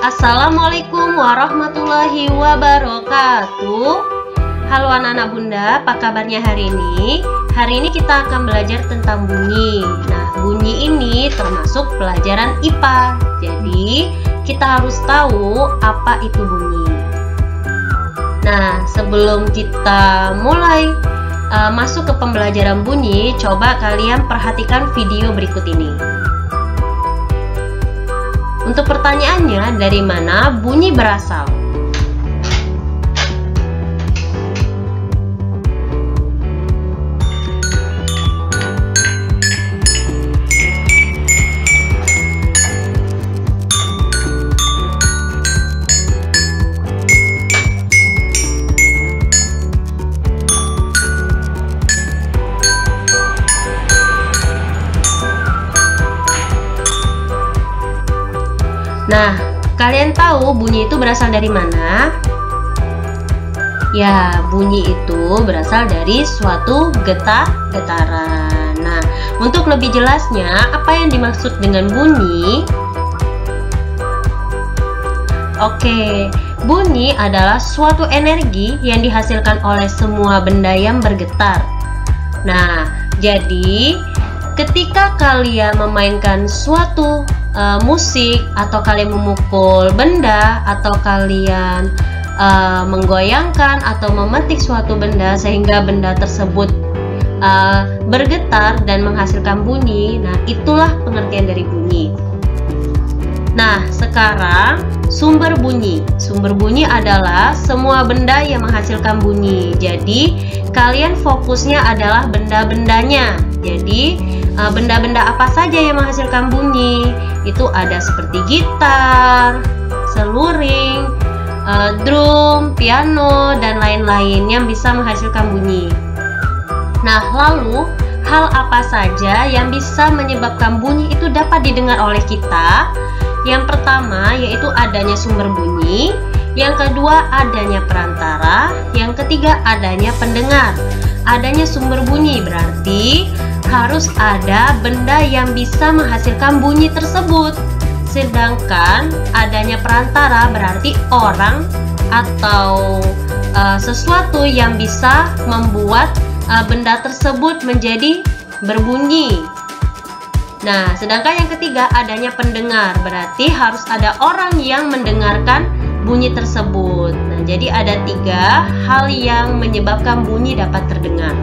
Assalamualaikum warahmatullahi wabarakatuh. Halo anak-anak bunda, apa kabarnya hari ini? Hari ini kita akan belajar tentang bunyi. Nah, bunyi ini termasuk pelajaran IPA. Jadi, kita harus tahu apa itu bunyi. Nah, sebelum kita mulai masuk ke pembelajaran bunyi, coba kalian perhatikan video berikut ini. Untuk pertanyaannya, dari mana bunyi berasal? Nah, kalian tahu bunyi itu berasal dari mana? Ya, bunyi itu berasal dari suatu getaran. Nah, untuk lebih jelasnya, apa yang dimaksud dengan bunyi? Oke, bunyi adalah suatu energi yang dihasilkan oleh semua benda yang bergetar. Nah, jadi ketika kalian memainkan suatu musik, atau kalian memukul benda, atau kalian menggoyangkan atau memetik suatu benda sehingga benda tersebut bergetar dan menghasilkan bunyi, nah itulah pengertian dari bunyi. Nah, sekarang sumber bunyi. Sumber bunyi adalah semua benda yang menghasilkan bunyi. Jadi, kalian fokusnya adalah benda-bendanya. Jadi, benda-benda apa saja yang menghasilkan bunyi? Itu ada seperti gitar, seluring, drum, piano, dan lain-lain yang bisa menghasilkan bunyi. Nah, lalu hal apa saja yang bisa menyebabkan bunyi itu dapat didengar oleh kita? Yang pertama yaitu adanya sumber bunyi, yang kedua adanya perantara, yang ketiga adanya pendengar. Adanya sumber bunyi berarti harus ada benda yang bisa menghasilkan bunyi tersebut. Sedangkan adanya perantara berarti orang atau sesuatu yang bisa membuat benda tersebut menjadi berbunyi. Nah, sedangkan yang ketiga adanya pendengar, berarti harus ada orang yang mendengarkan bunyi tersebut. Nah, jadi ada 3 hal yang menyebabkan bunyi dapat terdengar.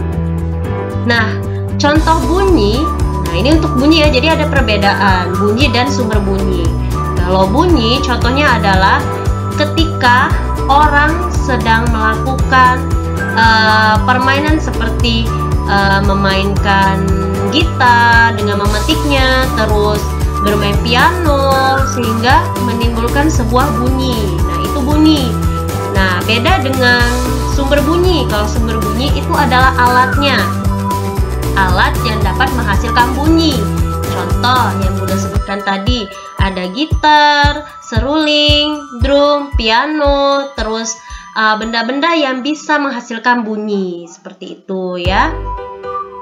Nah, contoh bunyi, nah ini untuk bunyi ya, jadi ada perbedaan bunyi dan sumber bunyi. Kalau bunyi, contohnya adalah ketika orang sedang melakukan permainan seperti memainkan gitar dengan memetiknya, terus bermain piano sehingga menimbulkan sebuah bunyi. Nah, itu bunyi. Nah, beda dengan sumber bunyi. Kalau sumber bunyi itu adalah alatnya. Alat yang dapat menghasilkan bunyi. Contoh yang Bunda sebutkan tadi, ada gitar, seruling, drum, piano, terus benda-benda yang bisa menghasilkan bunyi. Seperti itu ya.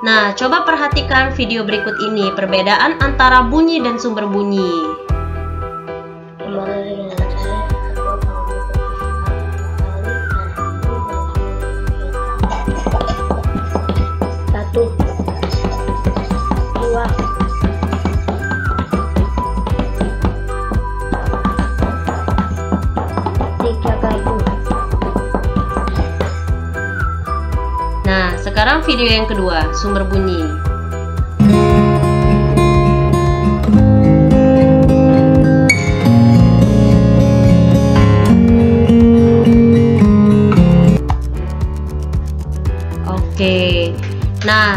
Nah, coba perhatikan video berikut ini, perbedaan antara bunyi dan sumber bunyi. Nah, sekarang video yang kedua, sumber bunyi. Oke. Nah,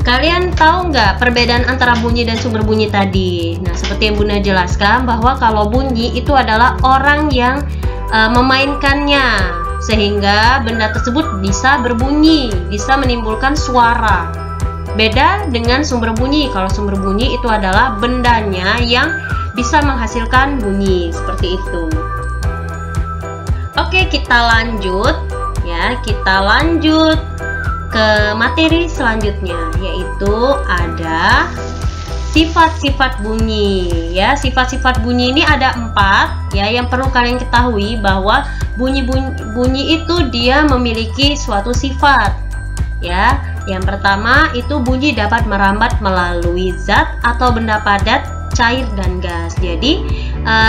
kalian tahu nggak perbedaan antara bunyi dan sumber bunyi tadi? Nah, seperti yang Bunda jelaskan bahwa kalau bunyi itu adalah orang yang memainkannya, sehingga benda tersebut bisa berbunyi, bisa menimbulkan suara. Beda dengan sumber bunyi. Kalau sumber bunyi itu adalah bendanya yang bisa menghasilkan bunyi, seperti itu. Oke, kita lanjut ya, kita lanjut ke materi selanjutnya, yaitu ada sifat-sifat bunyi ya. Sifat-sifat bunyi ini ada 4 ya, yang perlu kalian ketahui bahwa bunyi itu dia memiliki suatu sifat ya. Yang pertama itu bunyi dapat merambat melalui zat atau benda padat, cair dan gas. Jadi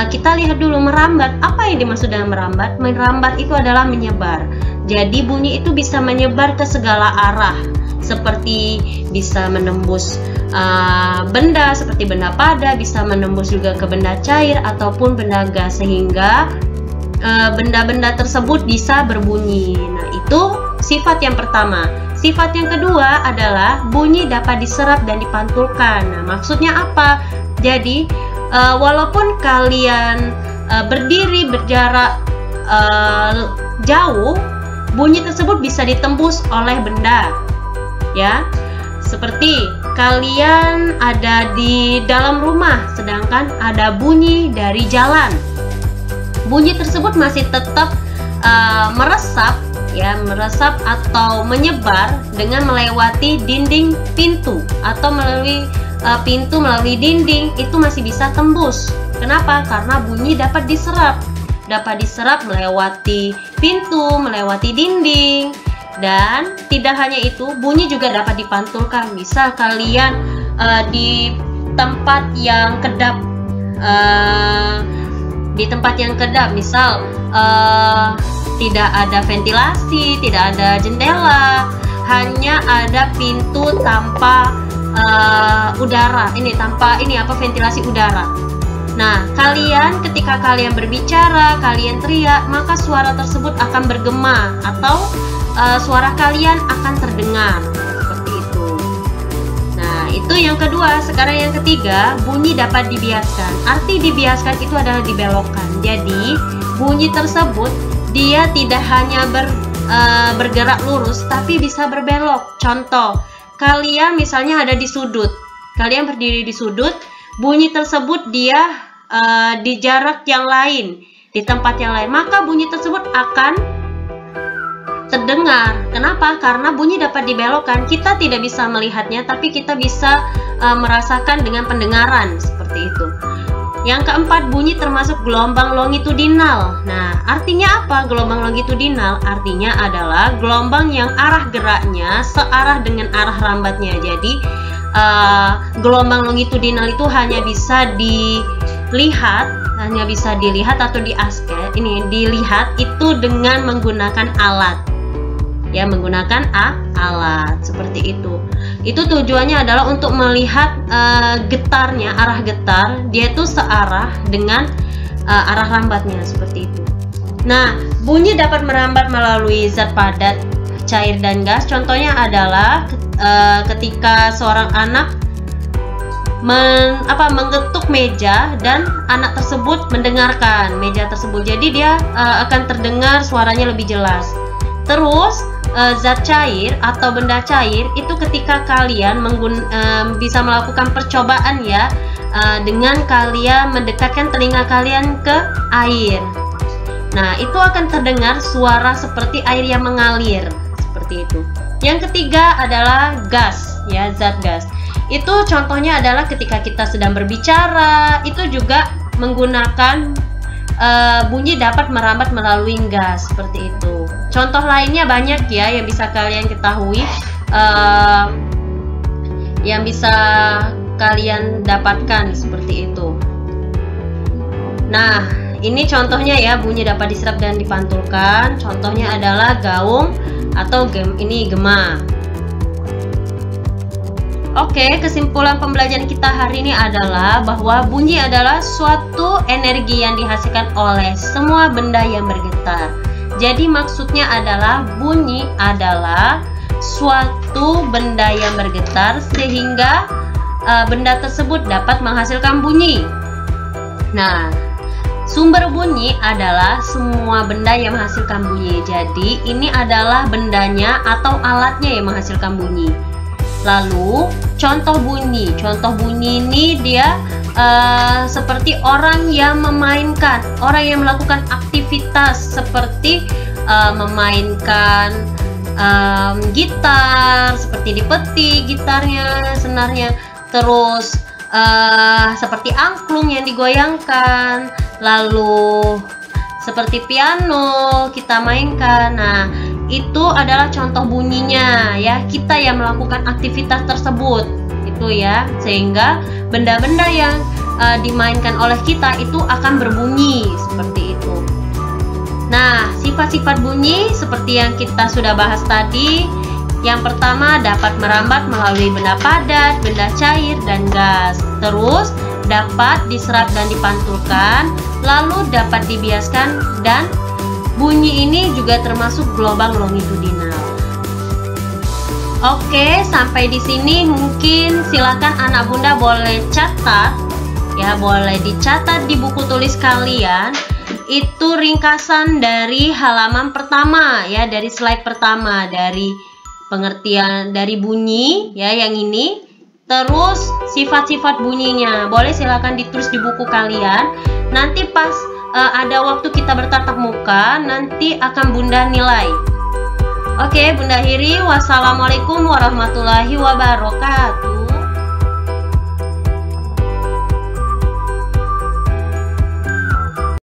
kita lihat dulu merambat. Apa yang dimaksud dengan merambat? Merambat itu adalah menyebar. Jadi bunyi itu bisa menyebar ke segala arah, seperti bisa menembus benda seperti benda padat, bisa menembus juga ke benda cair ataupun benda gas, sehingga benda-benda tersebut bisa berbunyi. Nah, itu sifat yang pertama. Sifat yang kedua adalah bunyi dapat diserap dan dipantulkan. Nah, maksudnya apa? Jadi walaupun kalian berdiri berjarak jauh, bunyi tersebut bisa ditembus oleh benda ya. Seperti kalian ada di dalam rumah sedangkan ada bunyi dari jalan, bunyi tersebut masih tetap meresap ya, meresap atau menyebar dengan melewati dinding pintu atau melalui pintu, melalui dinding, itu masih bisa tembus. Kenapa? Karena bunyi dapat diserap melewati pintu, melewati dinding. Dan tidak hanya itu, bunyi juga dapat dipantulkan. Misal kalian di tempat yang kedap, misal tidak ada ventilasi, tidak ada jendela, hanya ada pintu tanpa udara. Tanpa ventilasi udara. Nah, ketika kalian berbicara, kalian teriak, maka suara tersebut akan bergema atau suara kalian akan terdengar seperti itu. Nah, itu yang kedua. Sekarang yang ketiga, bunyi dapat dibiaskan. Arti dibiaskan itu adalah dibelokkan. Jadi, bunyi tersebut dia tidak hanya bergerak lurus, tapi bisa berbelok. Contoh, kalian misalnya ada di sudut, kalian berdiri di sudut, bunyi tersebut dia di jarak yang lain, di tempat yang lain, maka bunyi tersebut akan terdengar. Kenapa? Karena bunyi dapat dibelokkan. Kita tidak bisa melihatnya, tapi kita bisa merasakan dengan pendengaran seperti itu. Yang keempat, bunyi termasuk gelombang longitudinal. Nah, artinya apa gelombang longitudinal? Artinya adalah gelombang yang arah geraknya searah dengan arah rambatnya. Jadi gelombang longitudinal itu hanya bisa dilihat atau dilihat itu dengan menggunakan alat. Ya, menggunakan alat seperti itu. Itu tujuannya adalah untuk melihat getarnya, arah getar, dia itu searah dengan arah rambatnya seperti itu. Nah, bunyi dapat merambat melalui zat padat, cair dan gas. Contohnya adalah ketika seorang anak mengetuk meja dan anak tersebut mendengarkan meja tersebut. Jadi dia akan terdengar suaranya lebih jelas. Terus zat cair atau benda cair itu ketika kalian bisa melakukan percobaan ya, dengan kalian mendekatkan telinga kalian ke air. Nah, itu akan terdengar suara seperti air yang mengalir seperti itu. Yang ketiga adalah gas ya, zat gas. Itu contohnya adalah ketika kita sedang berbicara, itu juga menggunakan bunyi dapat merambat melalui gas seperti itu. Contoh lainnya banyak ya yang bisa kalian ketahui, yang bisa kalian dapatkan seperti itu. Nah, ini contohnya ya, bunyi dapat diserap dan dipantulkan. Contohnya adalah gaung atau gema. Oke, kesimpulan pembelajaran kita hari ini adalah bahwa bunyi adalah suatu energi yang dihasilkan oleh semua benda yang bergetar. Jadi maksudnya adalah bunyi adalah suatu benda yang bergetar sehingga benda tersebut dapat menghasilkan bunyi. Nah, sumber bunyi adalah semua benda yang menghasilkan bunyi. Jadi ini adalah bendanya atau alatnya yang menghasilkan bunyi. Lalu contoh bunyi ini dia seperti orang yang memainkan, orang yang melakukan aktivitas seperti memainkan gitar, seperti dipetik gitarnya, senarnya, terus seperti angklung yang digoyangkan, lalu seperti piano kita mainkan. Nah, itu adalah contoh bunyinya ya, kita yang melakukan aktivitas tersebut itu ya, sehingga benda-benda yang dimainkan oleh kita itu akan berbunyi seperti itu. Nah, sifat-sifat bunyi seperti yang kita sudah bahas tadi. Yang pertama, dapat merambat melalui benda padat, benda cair, dan gas. Terus, dapat diserap dan dipantulkan, lalu dapat dibiaskan, dan bunyi ini juga termasuk gelombang longitudinal. Oke, sampai di sini mungkin silakan anak bunda boleh catat ya, boleh dicatat di buku tulis kalian. Itu ringkasan dari halaman pertama ya, dari slide pertama, dari pengertian dari bunyi ya yang ini. Terus sifat-sifat bunyinya boleh silakan ditulis di buku kalian. Nanti pas ada waktu kita bertatap muka, nanti akan bunda nilai. Oke, Bunda akhiri. Wassalamualaikum warahmatullahi wabarakatuh.